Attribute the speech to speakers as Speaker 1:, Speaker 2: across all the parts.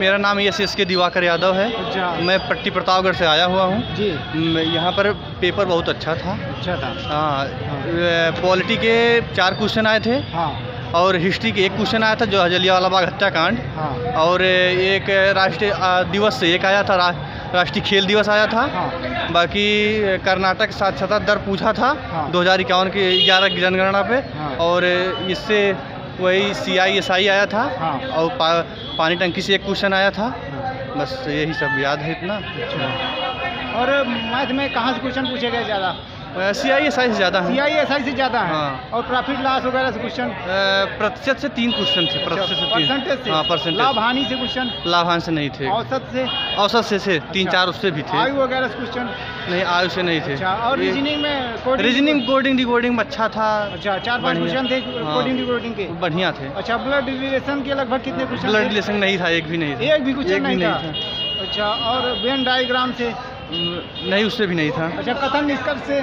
Speaker 1: मेरा नाम एस.के. दिवाकर यादव है।
Speaker 2: अच्छा।
Speaker 1: मैं पट्टी प्रतापगढ़ से आया हुआ हूँ
Speaker 2: जी।
Speaker 1: यहाँ पर पेपर बहुत अच्छा था।
Speaker 2: अच्छा था।
Speaker 1: हाँ, पॉलिटी के 4 क्वेश्चन आए थे।
Speaker 2: हाँ।
Speaker 1: और हिस्ट्री के 1 क्वेश्चन आया था जो जलियांवाला बाग हत्याकांड।
Speaker 2: हाँ।
Speaker 1: और एक राष्ट्रीय दिवस से एक आया था, राष्ट्रीय खेल दिवस आया था।
Speaker 2: हाँ।
Speaker 1: बाकी कर्नाटक साक्षरता दर पूछा था।
Speaker 2: हाँ।
Speaker 1: 2051 के 11 की जनगणना पे।
Speaker 2: हाँ। और
Speaker 1: और इससे वही CISI आया था।
Speaker 2: हाँ।
Speaker 1: और पानी टंकी से 1 क्वेश्चन आया था।
Speaker 2: हाँ।
Speaker 1: बस यही सब याद है इतना।
Speaker 2: अच्छा। और मैथ में कहाँ से क्वेश्चन पूछे गए ज़्यादा?
Speaker 1: CISI से ज़्यादा है।
Speaker 2: CISI से ज़्यादा है।
Speaker 1: हाँ।
Speaker 2: और प्रॉफिट लॉस वगैरह से क्वेश्चन?
Speaker 1: प्रतिशत से 3 क्वेश्चन थे।
Speaker 2: परसेंटेज से?
Speaker 1: हाँ, परसेंटेज।
Speaker 2: लाभ हानि से क्वेश्चन?
Speaker 1: लाभांश से नहीं थे।
Speaker 2: औसत से?
Speaker 1: औसत से 3-4 उससे भी थे।
Speaker 2: आयु वगैरह से क्वेश्चन?
Speaker 1: नहीं, आयु से नहीं थे।
Speaker 2: अच्छा। और रीजनिंग में
Speaker 1: रीजनिंग कोडिंग डिकोडिंग में अच्छा था।
Speaker 2: अच्छा, 4-5 क्वेश्चन थे कोडिंग डिकोडिंग के?
Speaker 1: बढ़िया थे।
Speaker 2: अच्छा। ब्लड रिलेशन के लगभग कितने क्वेश्चन?
Speaker 1: ब्लड रिलेशन नहीं था, एक भी नहीं था।
Speaker 2: एक भी क्वेश्चन नहीं था। अच्छा। और वेन डायग्राम से?
Speaker 1: नहीं, उससे भी नहीं था।
Speaker 2: अच्छा। कथन निष्कर्ष से?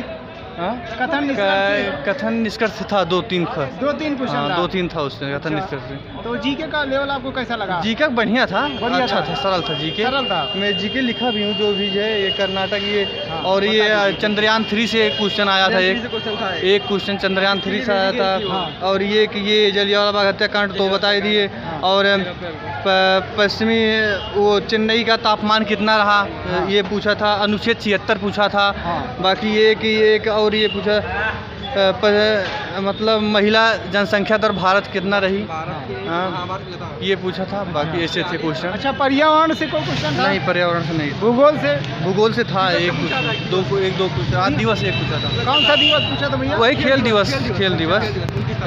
Speaker 1: कथन निष्कर्ष था 2-3 का।
Speaker 2: 2-3 क्वेश्चन था।
Speaker 1: 2-3 था उसमें कथन निष्कर्ष से।
Speaker 2: तो जीके का लेवल आपको कैसा लगा?
Speaker 1: जीके बढ़िया था।
Speaker 2: बढ़िया
Speaker 1: अच्छा
Speaker 2: था।
Speaker 1: सरल था जीके।
Speaker 2: सरल था।
Speaker 1: मैं जीके लिखा भी हूँ जो भी है। ये कर्नाटक ये
Speaker 2: हाँ,
Speaker 1: और ये चंद्रयान 3 से एक क्वेश्चन आया था। एक क्वेश्चन चंद्रयान 3 से आया था।
Speaker 2: हाँ।
Speaker 1: और ये कि ये जलियांवाला बाग हत्याकांड तो बता ही दिए। और पश्चिमी वो चेन्नई का तापमान कितना रहा ये पूछा था। अनुच्छेद 76 पूछा था।
Speaker 2: हाँ।
Speaker 1: बाकी ये कि एक और ये पूछा मतलब महिला जनसंख्या दर भारत कितना रही। हाँ, ये पूछा था। बाकी ऐसे थे क्वेश्चन।
Speaker 2: अच्छा। पर्यावरण से कोई क्वेश्चन था?
Speaker 1: नहीं, पर्यावरण से नहीं।
Speaker 2: भूगोल से?
Speaker 1: भूगोल से था एक दो कुछ। आज दिवस एक पूछा था।
Speaker 2: कौन सा दिवस पूछा था भैया?
Speaker 1: वही खेल दिवस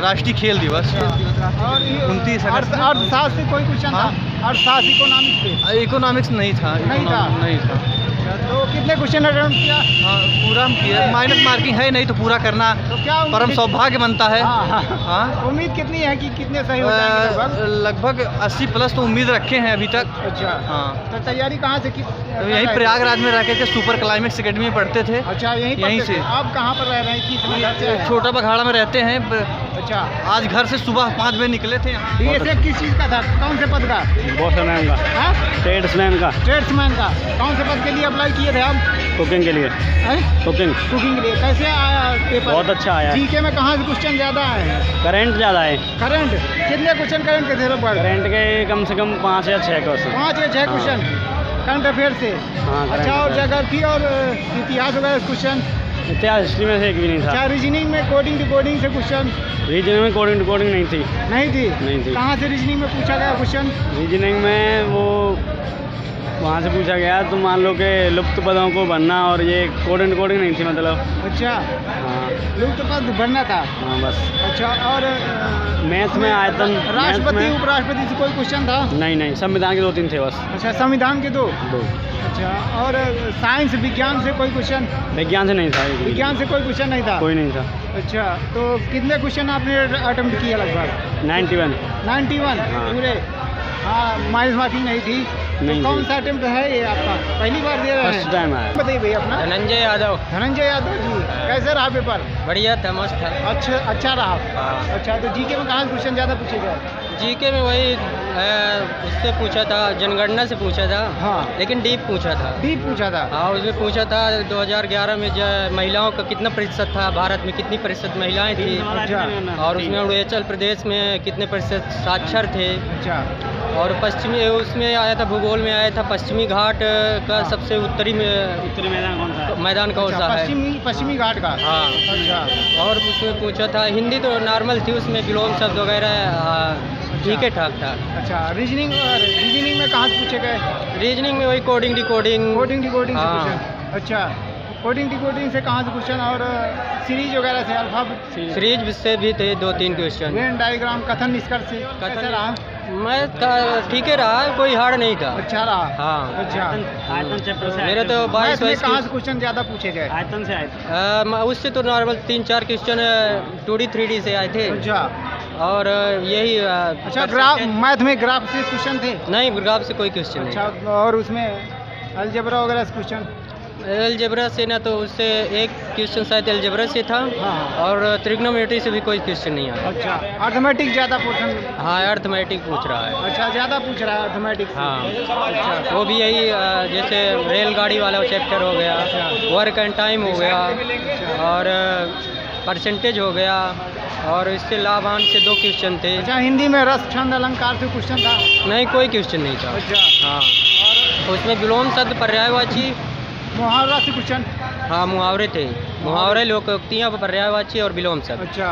Speaker 1: राष्ट्रीय खेल दिवस।
Speaker 2: और
Speaker 1: 29 अगस्त।
Speaker 2: अर्थशास्त्र से कोई क्वेश्चन था? अर्थशास्त्र इकोनॉमिक्स से?
Speaker 1: इकोनॉमिक्स नहीं था। नहीं था।
Speaker 2: तो कितने क्वेश्चन अटेम्प्ट किया?
Speaker 1: हाँ, पूरा हम किया। माइनस मार्किंग है नहीं तो पूरा करना
Speaker 2: तो क्या
Speaker 1: परम सौभाग्य बनता है।
Speaker 2: हाँ। उम्मीद कितनी है कि कितने सही हो जाएंगे?
Speaker 1: लगभग 80+ तो उम्मीद रखे हैं अभी तक।
Speaker 2: अच्छा।
Speaker 1: हाँ।
Speaker 2: तो तैयारी कहाँ से की?
Speaker 1: यहीं प्रयागराज में रह के सुपर क्लाइमेक्स अकेडमी में पढ़ते थे।
Speaker 2: अच्छा। यहीं से? आप कहाँ पर रह रहे हैं? किस
Speaker 1: छोटा बघाड़ा में रहते हैं।
Speaker 2: अच्छा।
Speaker 1: आज घर से सुबह 5 बजे निकले थे।
Speaker 2: ये किस चीज़ का था? कौन से पद का?
Speaker 1: बॉसमैन का।
Speaker 2: ट्रेड्समैन का। कौन से पद के लिए अप्लाई किए थे आप?
Speaker 1: कुकिंग के लिए। कुकिंग
Speaker 2: के लिए। कैसे आया पेपर?
Speaker 1: बहुत अच्छा आया।
Speaker 2: जीके में कहाँ से क्वेश्चन ज़्यादा है?
Speaker 1: करंट ज़्यादा है।
Speaker 2: करंट कितने क्वेश्चन करंट के थे?
Speaker 1: करंट के कम से कम 5 या 6 क्वेश्चन।
Speaker 2: 5 या 6 क्वेश्चन करंट अफेयर से? अच्छा। और ज्योग्राफी और इतिहास वगैरह क्वेश्चन?
Speaker 1: इतिहास हिस्ट्री में से एक भी नहीं था।
Speaker 2: अच्छा। रीजनिंग में कोडिंग डिकोडिंग से क्वेश्चन?
Speaker 1: रीजनिंग में कोडिंग डिकोडिंग नहीं थी।
Speaker 2: नहीं थी। कहाँ से रीजनिंग में पूछा गया क्वेश्चन?
Speaker 1: रीजनिंग में वो वहाँ से पूछा गया तो मान लो कि लुप्त पदों को भरना और ये कोडिंग नहीं थी मतलब।
Speaker 2: अच्छा।
Speaker 1: हाँ।
Speaker 2: लुप्त पद भरना था।
Speaker 1: हाँ बस।
Speaker 2: अच्छा। और
Speaker 1: मैथ में आयतन
Speaker 2: राष्ट्रपति उपराष्ट्रपति से कोई क्वेश्चन था?
Speaker 1: नहीं, संविधान के 2-3 थे बस।
Speaker 2: अच्छा। संविधान के 2। अच्छा। और साइंस विज्ञान से कोई क्वेश्चन? विज्ञान से नहीं था। विज्ञान से कोई क्वेश्चन नहीं था? कोई नहीं था। अच्छा। तो कितने क्वेश्चन आपने अटेम्प्ट किया? लगभग 91 पूरे। हाँ, माइनस मार्किंग नहीं थी। तो कौन सा अटेम्प्ट है ये आपका? पहली बार दे रहे हैं? फर्स्ट टाइम है। बताइए भैया अपना।
Speaker 3: धनंजय यादव जी।
Speaker 2: कैसे रहा पेपर?
Speaker 3: बढ़िया था, मस्त था।
Speaker 2: अच्छा रहा। अच्छा। तो जीके में कहाँ से क्वेश्चन ज़्यादा पूछे गए?
Speaker 3: जीके में वही उससे पूछा था, जनगणना से पूछा था।
Speaker 2: हाँ।
Speaker 3: लेकिन डीप पूछा था। हाँ, उसमें पूछा था 2011 में महिलाओं का कितना प्रतिशत था, भारत में कितनी प्रतिशत महिलाएं थी।
Speaker 2: अच्छा।
Speaker 3: और उसमें अरुणाचल प्रदेश में कितने प्रतिशत साक्षर थे।
Speaker 2: अच्छा।
Speaker 3: और पश्चिमी उसमें आया था, भूगोल में आया था पश्चिमी घाट का सबसे उत्तरी मैदान कौन सा है? मैदान कौन सा है?
Speaker 2: पश्चिमी घाट का।
Speaker 3: हाँ।
Speaker 2: अच्छा।
Speaker 3: और उसमें पूछा था, हिंदी तो नॉर्मल थी, उसमें विलोम शब्द वगैरह ठीक है ठाक था।
Speaker 2: अच्छा। रीजनिंग में कहाँ से पूछे गए?
Speaker 3: रीजनिंग में वही कोडिंग डिकोडिंग
Speaker 2: से क्वेश्चन? अच्छा। कोडिंग डिकोडिंग से कहाँ से क्वेश्चन? और सीरीज वगैरह से? अल्फाबेट
Speaker 3: सीरीज से भी थे 2-3 क्वेश्चन।
Speaker 2: वेन डायग्राम कथन निष्कर्ष से कैसा रहा?
Speaker 3: मैं ठीक है रहा, कोई हार्ड नहीं था।
Speaker 2: अच्छा रहा।
Speaker 3: हाँ।
Speaker 2: अच्छा।
Speaker 3: आयतन चैप्टर से मेरे तो 22
Speaker 2: कहाँ से क्वेश्चन ज़्यादा पूछे गए?
Speaker 1: आयतन से
Speaker 3: उससे तो नॉर्मल 3-4 क्वेश्चन 2D 3D से आए थे।
Speaker 2: अच्छा।
Speaker 3: और यही
Speaker 2: अच्छा। ग्राफ मैथ में ग्राफ से क्वेश्चन थे?
Speaker 3: नहीं, ग्राफ से कोई क्वेश्चन नहीं।
Speaker 2: अच्छा। और उसमें अलजेब्रा वगैरह से क्वेश्चन?
Speaker 3: अलजेब्रा से ना तो उससे एक क्वेश्चन शायद अलजेब्रा से था
Speaker 2: हाँ।
Speaker 3: और ट्रिग्नोमेट्री से भी कोई क्वेश्चन नहीं आया।
Speaker 2: अच्छा, अर्थमेटिक ज़्यादा पोर्शन।
Speaker 3: हाँ, अर्थमेटिक पूछ रहा है।
Speaker 2: अच्छा, ज़्यादा पूछ रहा है अर्थमेटिक से।
Speaker 3: हाँ,
Speaker 2: अच्छा,
Speaker 3: वो भी यही जैसे रेलगाड़ी वाला चैप्टर हो गया, वर्क एंड टाइम हो गया और परसेंटेज हो गया और इससे लाभांश से 2 क्वेश्चन थे।
Speaker 2: अच्छा, हिंदी में रस छंद अलंकार से क्वेश्चन था?
Speaker 3: नहीं, कोई क्वेश्चन नहीं था।
Speaker 2: अच्छा,
Speaker 3: हाँ, उसमें विलोम शब्द पर्यायवाची,
Speaker 2: मुहावरा से क्वेश्चन?
Speaker 3: हाँ, मुहावरे थे। मुहावरे, लोकोक्तियाँ, पर्यायवाची और विलोम शब्द।
Speaker 2: अच्छा,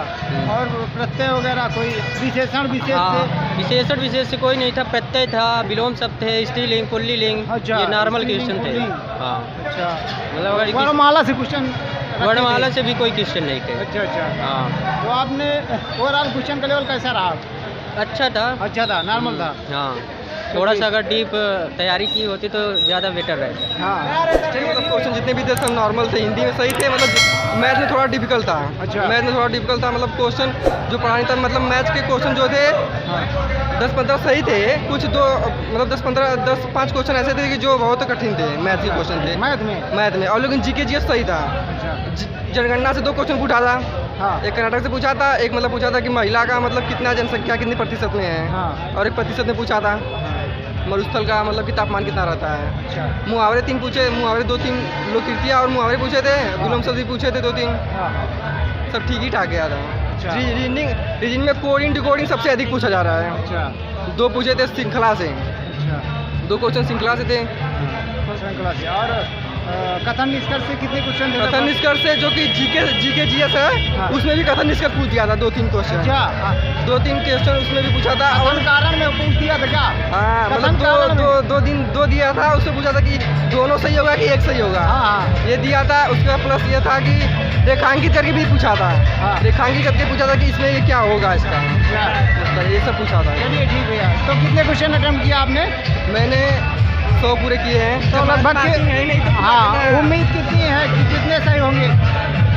Speaker 2: और प्रत्यय वगैरह कोई विशेषण विशेष
Speaker 3: हाँ,
Speaker 2: से?
Speaker 3: विशेषण विशेष से कोई नहीं था। प्रत्यय था, विलोम शब्द थे, स्त्रीलिंग, पुल्लिंग,
Speaker 2: अच्छा,
Speaker 3: ये नॉर्मल
Speaker 2: स्त्रीलिंग,
Speaker 3: क्वेश्चन थे।
Speaker 2: पुल्लिंग।
Speaker 3: हाँ,
Speaker 2: अच्छा,
Speaker 3: मतलब अगर
Speaker 2: वर्णमाला से क्वेश्चन?
Speaker 3: वर्णमाला से भी कोई क्वेश्चन नहीं थे।
Speaker 2: अच्छा अच्छा,
Speaker 3: हाँ,
Speaker 2: तो आपने ओवरऑल क्वेश्चन का लेवल कैसा रहा?
Speaker 3: अच्छा था।
Speaker 2: अच्छा था, नॉर्मल था?
Speaker 3: हाँ, थोड़ा सा अगर डीप तैयारी की होती तो ज़्यादा बेटर रहता।
Speaker 2: हाँ,
Speaker 1: मतलब क्वेश्चन जितने भी थे सब नॉर्मल थे, हिंदी में सही थे, मतलब मैथ में थोड़ा डिफिकल्ट था।
Speaker 2: अच्छा।
Speaker 1: मैथ में थोड़ा डिफिकल्ट था, मतलब क्वेश्चन जो पढ़ानी था, मतलब मैथ के क्वेश्चन जो थे 10-15 सही थे, कुछ दो मतलब 10-5 क्वेश्चन ऐसे थे कि जो बहुत कठिन थे, मैथ के क्वेश्चन थे मैथ में। और लेकिन जीके जीएस सही था। जनगणना से 2 क्वेश्चन पूछा था।
Speaker 2: हाँ,
Speaker 1: एक कर्नाटक से पूछा था, एक मतलब पूछा था कि महिला का मतलब कितना जनसंख्या कितने प्रतिशत में है,
Speaker 2: हाँ,
Speaker 1: और एक प्रतिशत में पूछा था मरुस्थल का मतलब कि तापमान कितना रहता है।
Speaker 2: अच्छा,
Speaker 1: मुहावरे 3 पूछे, मुहावरे 2-3 लोककृतियाँ और मुहावरे पूछे थे, विलोम शब्द भी पूछे थे 2-3,
Speaker 2: हाँ,
Speaker 1: सब ठीक ही ठाक गया था।
Speaker 2: अच्छा।
Speaker 1: रीजनिंग में कोडिंग डिकोडिंग सबसे अधिक पूछा जा रहा है।
Speaker 2: अच्छा,
Speaker 1: 2 पूछे थे श्रृंखला से,
Speaker 2: अच्छा,
Speaker 1: 2 क्वेश्चन श्रृंखला से थे।
Speaker 2: श्रृंखला से। और कथन निष्कर्ष से कितने क्वेश्चन थे?
Speaker 1: कथन निष्कर्ष से जो कि जीके जीएस है,
Speaker 2: हाँ।
Speaker 1: उसमें भी कथन निष्कर्ष पूछ दिया था 2-3 क्वेश्चन।
Speaker 2: अच्छा,
Speaker 1: 2-3 क्वेश्चन उसमें भी पूछा था। और
Speaker 2: कथन कारण में पूछ दिया था क्या?
Speaker 1: हाँ,
Speaker 2: कथन
Speaker 1: मतलब
Speaker 2: कारण में?
Speaker 1: 2 दिया था, उससे पूछा था कि दोनों सही होगा कि एक सही होगा।
Speaker 2: हाँ, हाँ,
Speaker 1: ये दिया था। उसका प्लस ये था कि रेखांकित करके भी पूछा था।
Speaker 2: हाँ।
Speaker 1: रेखांकित करके पूछा था कि इसमें ये क्या होगा इसका,
Speaker 2: अच्छा,
Speaker 1: मतलब ये सब पूछा था।
Speaker 2: चलिए ठीक भैया। तो कितने क्वेश्चन अटेम्प्ट किया आपने?
Speaker 1: मैंने 100 पूरे किए हैं।
Speaker 2: तो लगभग हाँ, उम्मीद कितनी है कि कितने सही होंगे?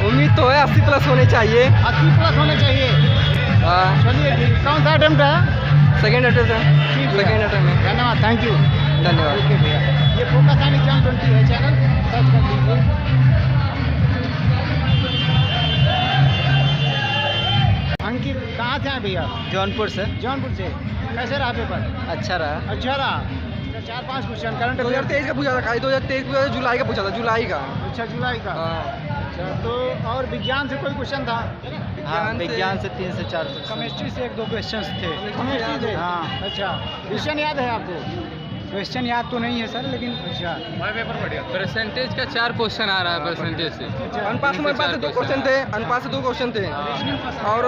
Speaker 1: उम्मीद तो है 80 प्लस होने चाहिए।
Speaker 2: 80 प्लस होने चाहिए।
Speaker 1: हाँ,
Speaker 2: चलिए ठीक। कौन सा अटेम्प्ट है?
Speaker 1: सेकेंड अटेम्प्ट है।
Speaker 2: ठीक भैया।
Speaker 1: सेकेंड अटेम्प्ट है।
Speaker 2: धन्यवाद, थैंक यू।
Speaker 1: धन्यवाद।
Speaker 2: ओके भैया। ये फोकस ऑन एग्जाम 20 है चैनल, सर्च कर लीजिए। अंकित कहाँ से हैं भैया?
Speaker 1: जौनपुर से।
Speaker 2: जौनपुर से। कैसे रहा पेपर?
Speaker 1: अच्छा रहा।
Speaker 2: अच्छा रहा। 4-5 क्वेश्चन करंट अफेयर।
Speaker 1: 2023 का पूछा था, खाली 2023 पूछा था, जुलाई का पूछा था, जुलाई का।
Speaker 2: अच्छा, जुलाई का।
Speaker 1: हाँ,
Speaker 2: अच्छा, तो और विज्ञान से कोई क्वेश्चन था?
Speaker 1: हाँ, विज्ञान से 3 से 4।
Speaker 2: केमिस्ट्री से 1-2 क्वेश्चन थे। केमिस्ट्री से?
Speaker 1: हाँ।
Speaker 2: अच्छा, क्वेश्चन याद है आपको? क्वेश्चन याद तो नहीं है सर, लेकिन अच्छा पेपर बढ़िया।
Speaker 4: परसेंटेज का 4 क्वेश्चन आ रहा है परसेंटेज से।
Speaker 1: अनुपात से 2 क्वेश्चन थे। अनुपात से 2 क्वेश्चन थे। और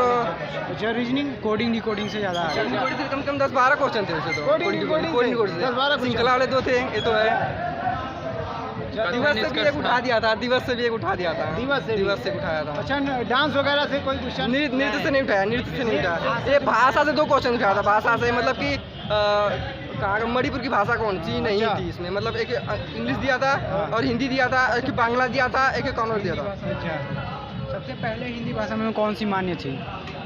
Speaker 2: अच्छा, रीजनिंग कोडिंग डिकोडिंग से ज़्यादा आ रहा है।
Speaker 1: कम से कम 10-12 क्वेश्चन थे उसे तो।
Speaker 2: कोडिंग डिकोडिंग से 10-12 क्वेश्चन।
Speaker 1: श्रृंखला वाले 2 थे, ये तो है। दिवस से भी एक उठा दिया था। दिवस से भी एक उठा दिया था।
Speaker 2: दिवस से
Speaker 1: उठाया था।
Speaker 2: अच्छा, डांस वगैरह से कोई क्वेश्चन?
Speaker 1: नृत्य से नहीं उठाया। नृत्य से नहीं उठाया। ये भाषा से 2 क्वेश्चन उठाया था। भाषा से मतलब कि कहाँ का, मणिपुर की भाषा कौन सी नहीं
Speaker 2: अच्छा।
Speaker 1: थी इसमें, मतलब एक इंग्लिश दिया था और हिंदी दिया था, एक बांग्ला दिया था, एक कन्नड़ दिया था।
Speaker 2: अच्छा, सबसे पहले हिंदी भाषा में कौन सी मान्य थी?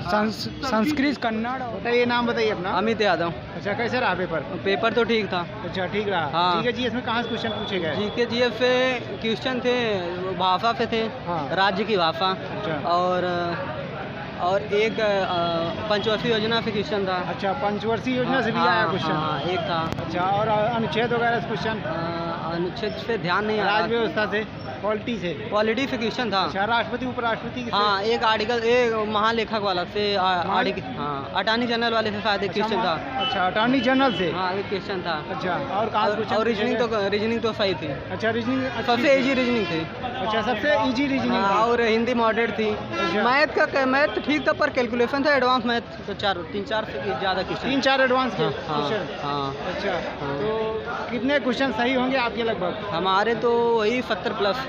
Speaker 2: संस्कृत, कन्नड़। बताइए, नाम बताइए अपना।
Speaker 3: अमित यादव।
Speaker 2: अच्छा, कैसे रहा पेपर?
Speaker 3: पेपर तो ठीक था।
Speaker 2: अच्छा, ठीक रहा।
Speaker 3: हाँ।
Speaker 2: ठीक है जी। इसमें कहाँ से क्वेश्चन पूछे गए?
Speaker 3: जीके जीएफ से क्वेश्चन थे, भाषा पे थे,
Speaker 2: हाँ।
Speaker 3: राज्य की भाषा,
Speaker 2: अच्छा।
Speaker 3: और एक पंचवर्षीय योजना पे क्वेश्चन था।
Speaker 2: अच्छा, पंचवर्षीय योजना से भी
Speaker 3: हाँ,
Speaker 2: आया क्वेश्चन?
Speaker 3: हाँ, एक था।
Speaker 2: अच्छा, और अनुच्छेद वगैरह से क्वेश्चन?
Speaker 3: अनुच्छेद पे ध्यान नहीं आ
Speaker 2: राज
Speaker 3: रहा।
Speaker 2: व्यवस्था से, पॉलिटी से?
Speaker 3: पॉलिटी पे क्वेश्चन था।
Speaker 2: अच्छा, राष्ट्रपति उपराष्ट्रपति से?
Speaker 3: हाँ, एक आर्टिकल, एक महालेखक वाला से, आर्टिकल, हाँ, अटॉर्नी जनरल वाले से शायद एक क्वेश्चन था।
Speaker 2: अच्छा, अटॉर्नी जनरल से?
Speaker 3: हाँ, एक क्वेश्चन था।
Speaker 2: अच्छा, और कहाँ से क्वेश्चन?
Speaker 3: और रीजनिंग तो सही थी।
Speaker 2: अच्छा, रीजनिंग
Speaker 3: सबसे इजी रीजनिंग थी।
Speaker 2: अच्छा, सबसे इजी रीजनिंग।
Speaker 3: हाँ, और हिंदी मॉडरेट थी।
Speaker 2: अच्छा।
Speaker 3: मैथ ठीक था, पर कैलकुलेशन था एडवांस मैथ तो 3-4 से ज़्यादा क्वेश्चन।
Speaker 2: 3-4 एडवांस के
Speaker 3: हाँ,
Speaker 2: क्वेश्चन?
Speaker 3: हाँ।
Speaker 2: अच्छा,
Speaker 3: हाँ।
Speaker 2: तो कितने क्वेश्चन सही होंगे आपके लगभग?
Speaker 3: हमारे तो वही 70 प्लस।